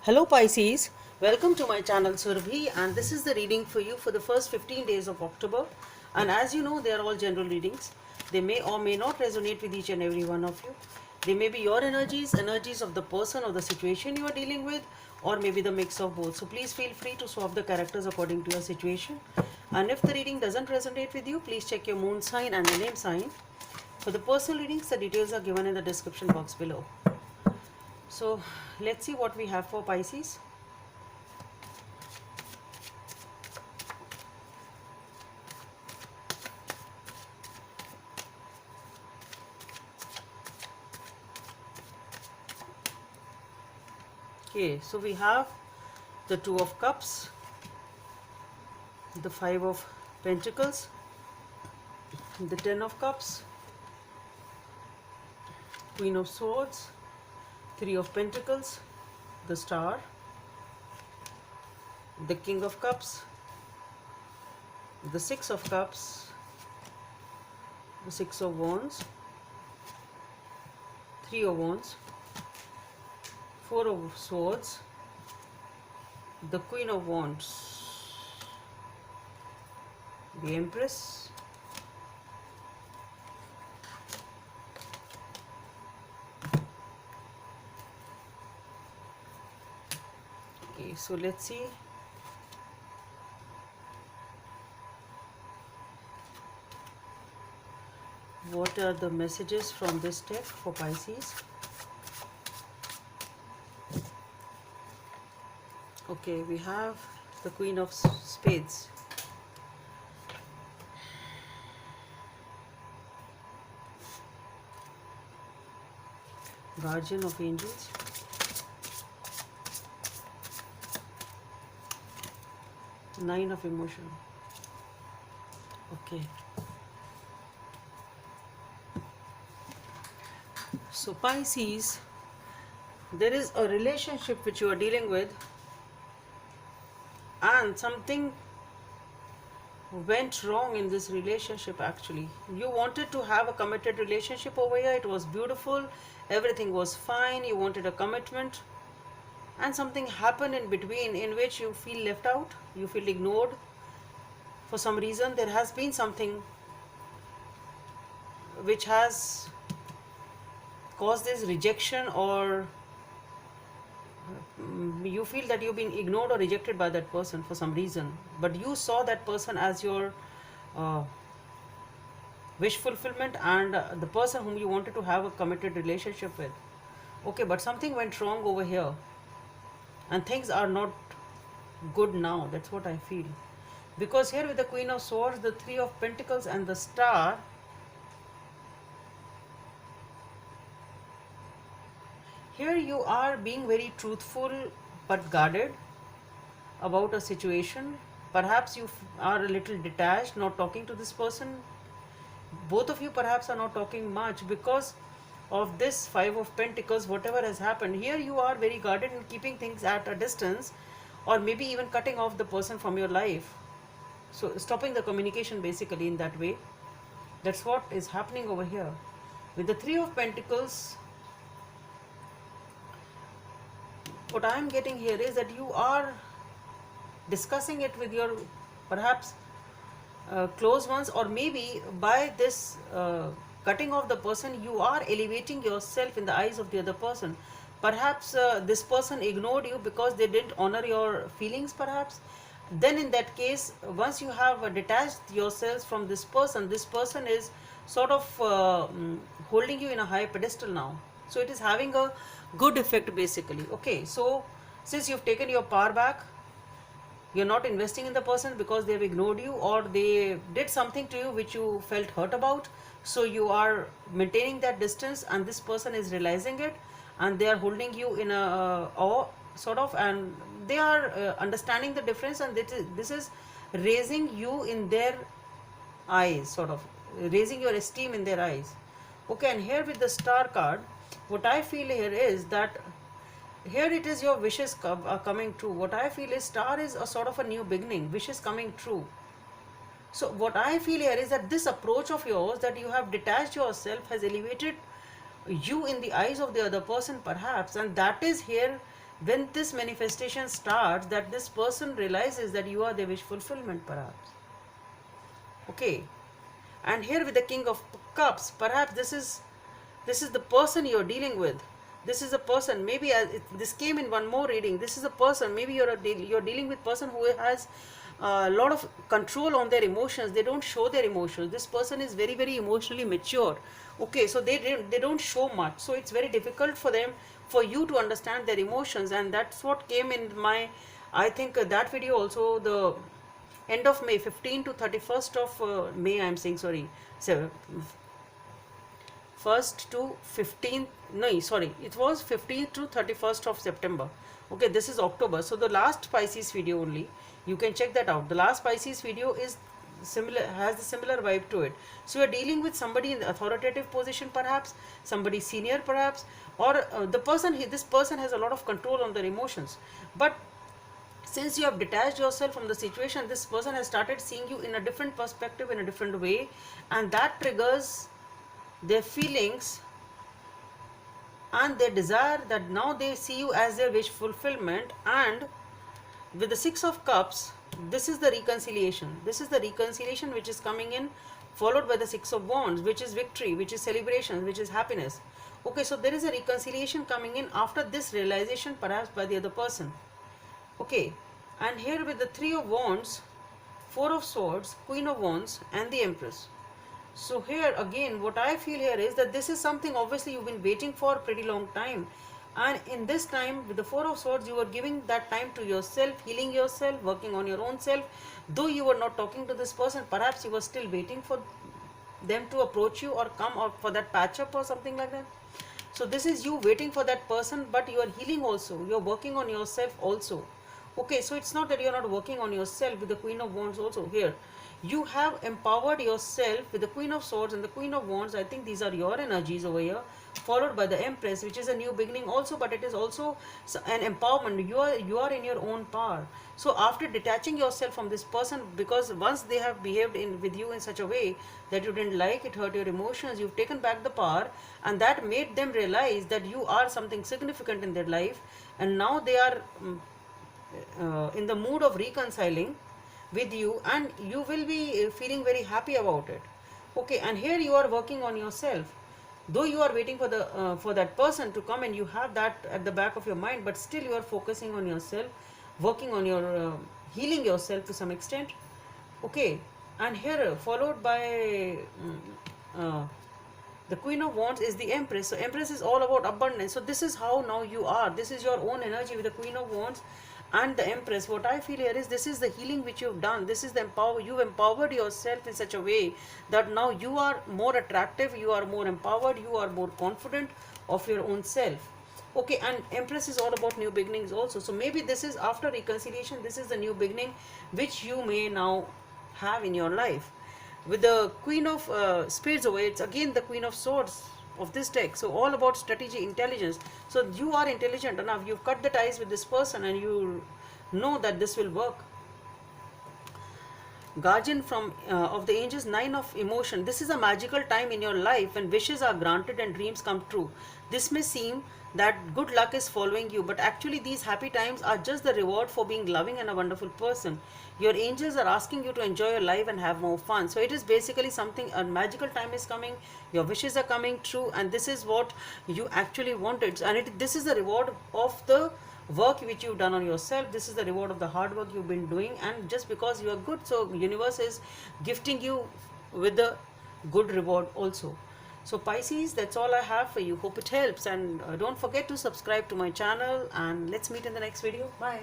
Hello Pisces, welcome to my channel Surabhi, and this is the reading for you for the first 15 days of October. And as you know, they are all general readings. They may or may not resonate with each and every one of you. They may be your energies, energies of the person or the situation you are dealing with, or maybe the mix of both. So please feel free to swap the characters according to your situation. And if the reading doesn't resonate with you, please check your moon sign and your name sign. For the personal readings, the details are given in the description box below. So let's see what we have for Pisces. Okay, so we have the Two of Cups, the Five of Pentacles, the Ten of Cups, Queen of Swords, Three of Pentacles, the Star, the King of Cups, the Six of Cups, the Six of Wands, Three of Wands, Four of Swords, the Queen of Wands, the Empress, okay, so let's see what are the messages from this deck for Pisces. Okay, we have the Queen of Spades, Guardian of Angels, Nine of Emotion. Okay, so Pisces, there is a relationship which you are dealing with, and something went wrong in this relationship. Actually, you wanted to have a committed relationship over here. It was beautiful, everything was fine, you wanted a commitment, and something happened in between in which you feel left out, you feel ignored. For some reason there has been something which has caused this rejection, or you feel that you've been ignored or rejected by that person for some reason, but you saw that person as your uh, wish fulfillment and the person whom you wanted to have a committed relationship with. Okay, but something went wrong over here and things are not good now. That's what I feel, because here with the Queen of Swords, the Three of Pentacles and the Star, here you are being very truthful but guarded about a situation. Perhaps you are a little detached, not talking to this person. Both of you perhaps are not talking much because of this Five of Pentacles. Whatever has happened here, you are very guarded and keeping things at a distance, or maybe even cutting off the person from your life, so stopping the communication basically in that way. That's what is happening over here with the Three of Pentacles. What I am getting here is that you are discussing it with your perhaps close ones, or maybe by this cutting off the person, you are elevating yourself in the eyes of the other person. Perhaps this person ignored you because they didn't honor your feelings, perhaps. Then in that case, once you have detached yourselves from this person is sort of holding you in a high pedestal now. So it is having a good effect basically. Okay, so since you've taken your power back, you're not investing in the person because they've ignored you or they did something to you which you felt hurt about, so you are maintaining that distance, and this person is realizing it, and they are holding you in a awe sort of, and they are understanding the difference, and this is raising you in their eyes, sort of raising your esteem in their eyes. Okay, and here with the Star card, what I feel here is that here it is your wishes are coming true. What I feel is Star is a sort of a new beginning, wishes coming true. So what I feel here is that this approach of yours, that you have detached yourself, has elevated you in the eyes of the other person perhaps, and that is here when this manifestation starts, that this person realizes that you are their wish fulfillment perhaps. Okay, and here with the King of Cups, perhaps this is the person you're dealing with. This is a person, maybe this came in one more reading. This is a person, maybe you're dealing with person who has a lot of control on their emotions. They don't show their emotions. This person is very, very emotionally mature. Okay, so they don't show much, so it's very difficult for them, for you to understand their emotions. And that's what came in my, I think, that video also, the end of May, 15 to 31st of May, I'm saying, sorry, so 1st to 15th, no sorry, it was 15th to 31st of September. Okay, this is October, so the last Pisces video only, you can check that out. The last Pisces video is similar, has the similar vibe to it. So you are dealing with somebody in the authoritative position, perhaps somebody senior perhaps, or this person has a lot of control on their emotions. But since you have detached yourself from the situation, this person has started seeing you in a different perspective, in a different way, and that triggers their feelings and their desire, that now they see you as their wish fulfillment. And with the Six of Cups, this is the reconciliation. This is the reconciliation which is coming in, followed by the Six of Wands, which is victory, which is celebration, which is happiness. Okay, so there is a reconciliation coming in after this realization, perhaps by the other person. Okay, and here with the Three of Wands, Four of Swords, Queen of Wands, and the Empress. So here again, what I feel here is that this is something obviously you've been waiting for a pretty long time. And in this time, with the Four of Swords, you were giving that time to yourself, healing yourself, working on your own self. Though you were not talking to this person, perhaps you were still waiting for them to approach you or come, or for that patch up or something like that. So this is you waiting for that person, but you are healing also. You are working on yourself also. Okay, so it's not that you are not working on yourself with the Queen of Wands also here. You have empowered yourself with the Queen of Swords and the Queen of Wands. I think these are your energies over here, followed by the Empress, which is a new beginning also, but it is also an empowerment. You are in your own power. So after detaching yourself from this person, because once they have behaved with you in such a way that you didn't like, it hurt your emotions, you've taken back the power, and that made them realize that you are something significant in their life, and now they are in the mood of reconciling with you, and you will be feeling very happy about it. Okay, and here you are working on yourself. Though you are waiting for that person to come, and you have that at the back of your mind, but still you are focusing on yourself, working on your healing yourself to some extent. Okay, and here followed by the Queen of Wands is the Empress. So Empress is all about abundance. So this is how now you are. This is your own energy with the Queen of Wands and the Empress. What I feel here is this is the healing which you've done. This is the you've empowered yourself in such a way that now you are more attractive, you are more empowered, you are more confident of your own self. Okay, and Empress is all about new beginnings also. So maybe this is after reconciliation, this is the new beginning which you may now have in your life. With the Queen of Spades away, it's again the Queen of Swords of this deck. So all about strategy, intelligence. So you are intelligent enough, you've cut the ties with this person, and you know that this will work. Guardian from of the angels, Nine of Emotion. This is a magical time in your life when wishes are granted and dreams come true. This may seem that good luck is following you, but actually these happy times are just the reward for being loving and a wonderful person. Your angels are asking you to enjoy your life and have more fun. So it is basically something, a magical time is coming, your wishes are coming true, and this is what you actually wanted. And this is the reward of the work which you've done on yourself. This is the reward of the hard work you've been doing, and just because you are good, so universe is gifting you with the good reward also. So Pisces, that's all I have for you. Hope it helps, and don't forget to subscribe to my channel, and let's meet in the next video. Bye.